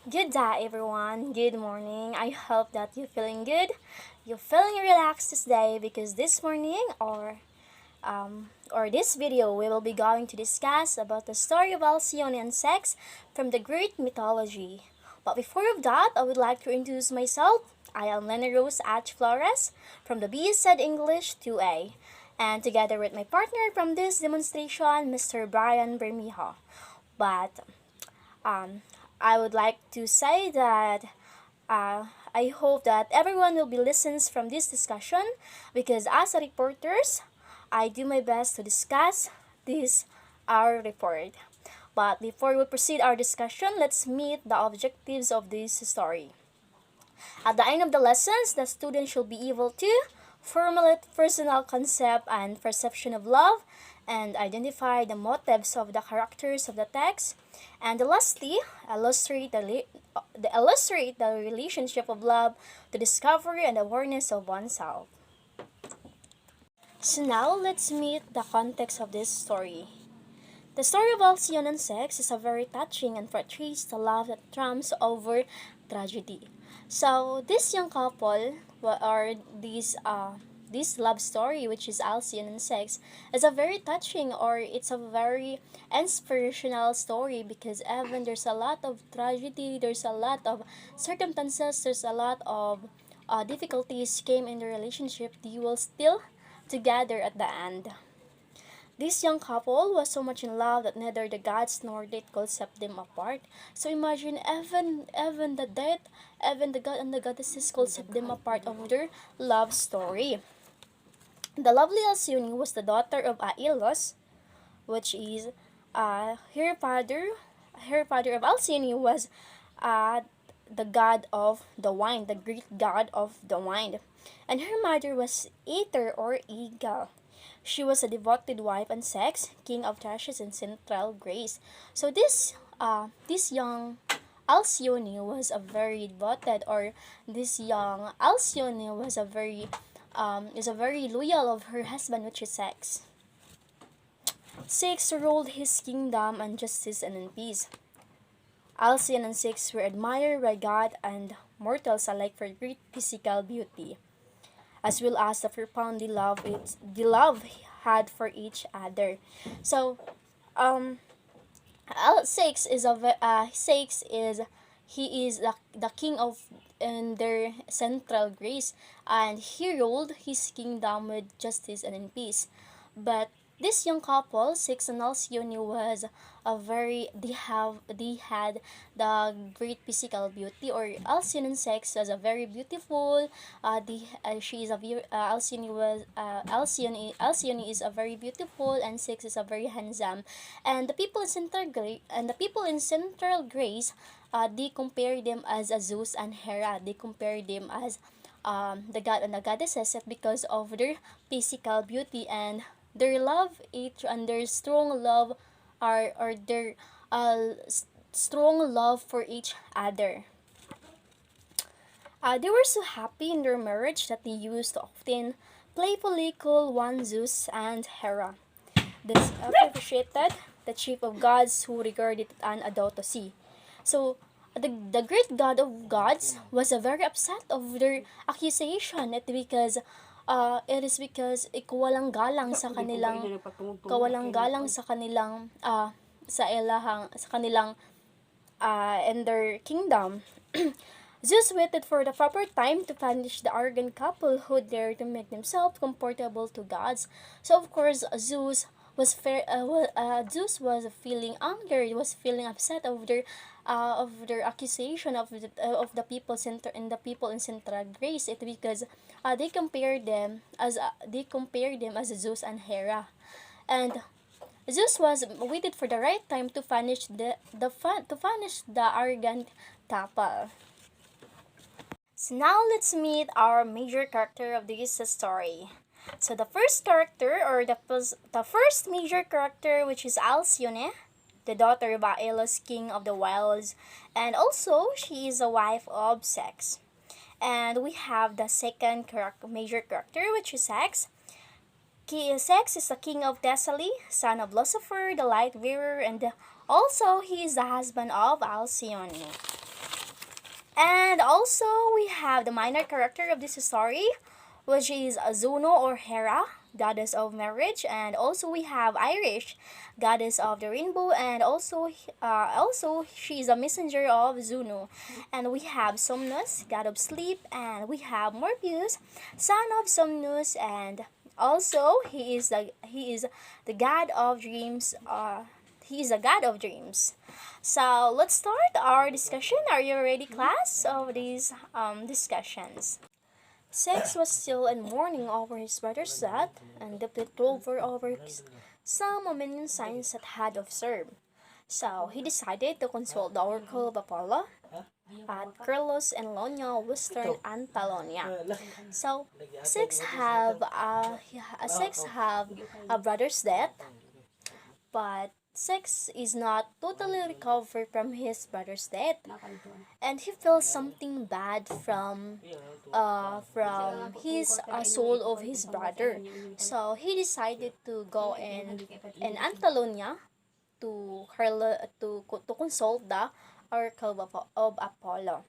Good day, everyone. Good morning. I hope that you're feeling good. You're feeling relaxed this day because this morning or this video we will be going to discuss about the story of Alcyone and Ceyx from the Greek mythology. But before of that, I would like to introduce myself. I am Lena Rose H. Flores from the BSED English 2A, and together with my partner from this demonstration, Mr. Brian Bermejo. But um, I would like to say that uh, I hope that everyone will be listens from this discussion because as a reporters, I do my best to discuss this our report. But before we proceed our discussion, let's meet the objectives of this story. At the end of the lessons, the student should be able to formulate personal concept and perception of love and identify the motives of the characters of the text. And lastly, illustrate the relationship of love, the discovery and awareness of oneself. So now let's meet the context of this story. The story of Alcyone and Ceyx is a very touching and portrays the love that trumps over tragedy. So this young couple, or this love story, which is Alcyone and Ceyx, is a very touching, or it's a very inspirational story because even there's a lot of tragedy, there's a lot of circumstances, there's a lot of difficulties came in the relationship. They will still together at the end. This young couple was so much in love that neither the gods nor death could set them apart. So imagine even the death, even the god and the goddesses could set them apart of their love story. The lovely Alcyone was the daughter of Aeolus, which is her father. Her father of Alcyone was uh, the god of the wine, the Greek god of the wine, and her mother was Aether or Eagle. She was a devoted wife and Ceyx, king of Thracias and Central Greece. So this young Alcyone was a very devoted, or this young Alcyone was a very is a very loyal of her husband, which is Ceyx. Ceyx ruled his kingdom on justice and in peace. Alcyone and Ceyx were admired by God and mortals alike for great physical beauty, as well as the profound the love had for each other. So, Ceyx is Ceyx is he is the king of in their central Greece, and he ruled his kingdom with justice and in peace. But this young couple, Ceyx and Alcyone, was a very they had the great physical beauty, or Alcyone and Ceyx was a very beautiful. She is a Alcyone is a very beautiful, and Ceyx is a very handsome. And the people in Central Greece, they compare them as a Zeus and Hera. They compare them as the god and the goddesses because of their physical beauty and their love each and their strong love or their strong love for each other. They were so happy in their marriage that they used to often playfully call one Zeus and Hera. This appreciated the chief of gods who regarded an adotosi. So the great god of gods was very upset of their accusation it is because kawalang galang sa kanilang sa kanilang in their kingdom. Zeus waited for the proper time to punish the arrogant couple who dared to make themselves comfortable to gods. So of course Zeus was feeling angry, was feeling upset of their accusation of the people in Central Greece. It because they compared them as Zeus and Hera, and Zeus was waited for the right time to punish the arrogant couple. So now let's meet our major character of this story. So the first character, or the first major character, which is Alcyone, the daughter of Aeolus, king of the wilds, and also she is a wife of Ceyx. And we have the second major character, which is Ceyx. Ceyx is the king of Thessaly, son of Lucifer, the light bearer, and also he is the husband of Alcyone. And also, we have the minor character of this story, which is Zuno or Hera, goddess of marriage, and also we have Irish, goddess of the rainbow, and also she is a messenger of Zuno. And we have Somnus, god of sleep, and we have Morpheus, son of Somnus, and also he is the god of dreams. He is a god of dreams. So let's start our discussion. Are you ready, class, of these discussions? Ceyx was still in mourning over his brother's death and deeply troubled over some ominous signs that had observed. So he decided to consult the oracle of Apollo at Carlos and Lonia, Western Antalonia. So Ceyx have a brother's death, but Ceyx is not totally recovered from his brother's death, and he feels something bad from his soul of his brother. So he decided to go in Antalonia to consult the oracle of Apollo.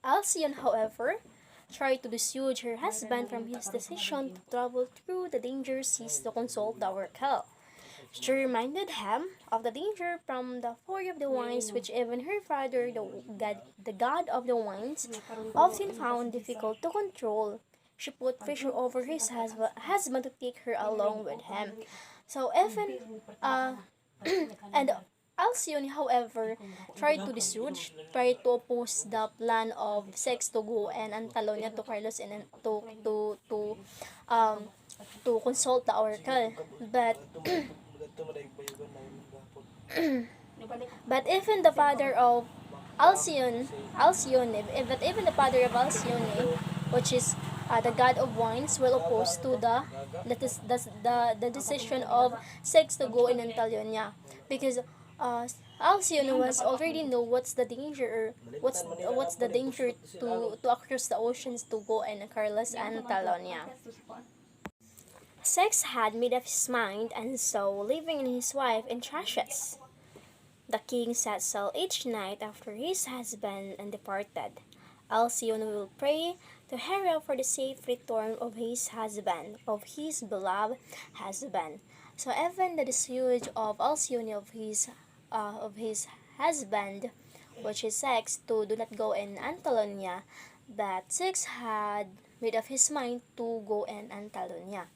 Alcyone, however, tried to dissuade her husband from his decision to travel through the danger seas to consult the oracle. She reminded him of the danger from the fury of the winds, which even her father, the god of the winds, often found difficult to control. She put pressure over his husband to take her along with him. So even and Alcyone, however, tried to oppose the plan of Ceyx to go and Antalonia to Carlos and um to consult the oracle. But even the father of but even the father of Alcyone, which is the god of wines, will oppose to the decision of Ceyx to go in Antalonia, because Alcyone was already know what's the danger, what's the danger to across the oceans to go in Carlos and Antalonia. Ceyx had made up his mind, and so, leaving his wife in trashes, the king set sail each night after his husband and departed. Alcyone will pray to Hera for the safe return of his beloved husband. So even the dissuade of Alcyone of his husband, which is Ceyx, to do not go in Antalonia, that Ceyx had made up his mind to go in Antalonia.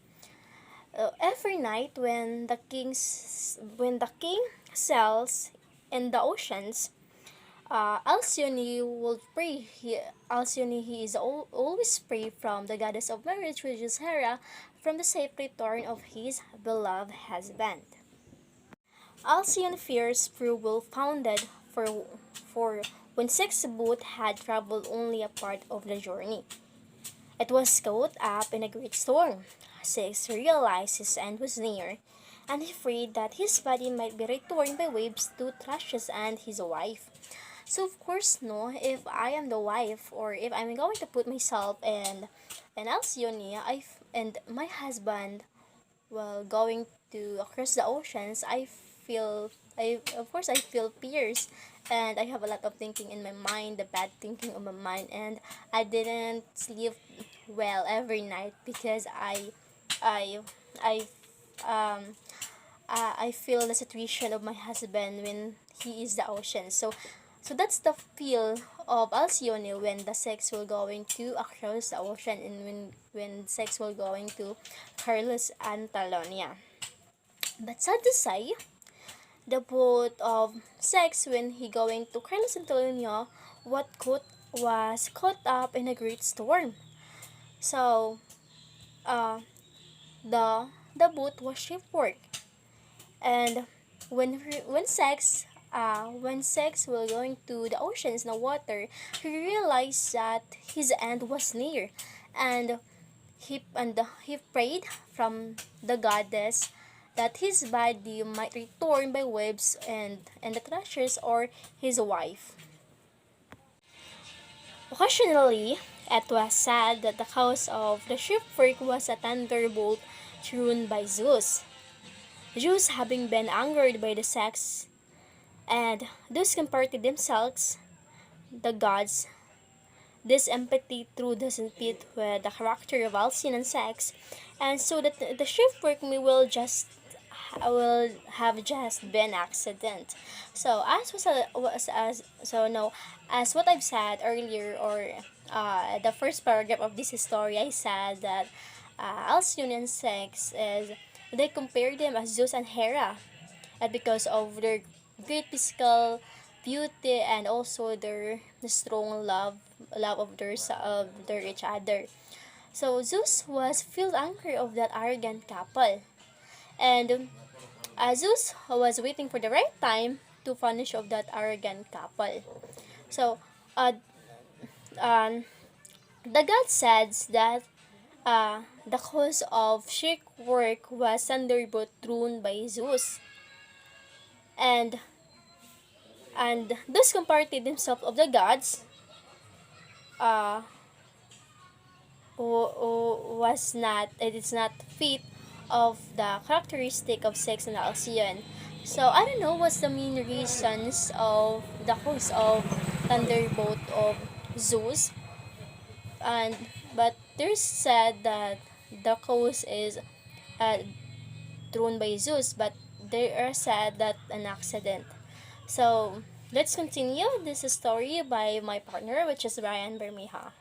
Every night when the king sails in the oceans, Alcyone will pray. Alcyone he is always pray from the goddess of marriage, which is Hera, from the safe return of his beloved husband. Alcyone fears prove well founded for when Ceyx's boat had traveled only a part of the journey. It was caught up in a great storm. Ceyx realized his end was near, and he feared that his body might be returned by waves to Thrashes and his wife. So of course, no, if I am the wife, or if I'm going to put myself in Alcyone, and my husband, well, going to across the oceans, I feel fears, and I have a lot of thinking in my mind, the bad thinking of my mind, and I didn't sleep well every night because I I um I feel the situation of my husband when he is the ocean. So that's the feel of Alcyone when the Ceyx will going to across the ocean, and when Ceyx will going to Carlos and Talonia. But sad to say, the boat of Ceyx when he going to Carlos and Talonia was caught up in a great storm. So uh, the boat was shipwrecked, and when Ceyx was going to the oceans, the water, he realized that his end was near, and he prayed from the goddess that his body might return by waves and the threshers or his wife. Occasionally, it was said that the cause of the shipwreck was a thunderbolt thrown by Zeus. Zeus, having been angered by the sex, and thus comforted themselves the gods this empathy through the compete with the character of Alcyon and Ceyx, and so that the shipwreck me will have just been accident. So as so no as what I've said earlier, or the first paragraph of this story, I said that Alcyon and Ceyx is they compare them as Zeus and Hera, and because of their great physical beauty and also their strong love of their each other. So Zeus was filled anger of that arrogant couple, and Zeus was waiting for the right time to punish of that arrogant couple. So uh, um, the god says that the cause of shipwreck was thunderbolt thrown by Zeus, and thus compared himself of the gods uh, was not it is not fit of the characteristic of sex and Alcyon. So I don't know what's the main reasons of the cause of thunderbolt of Zeus, and but there's said that the cause is uh, thrown by Zeus, but they are said that an accident. So let's continue this story by my partner, which is Brian Bermeja.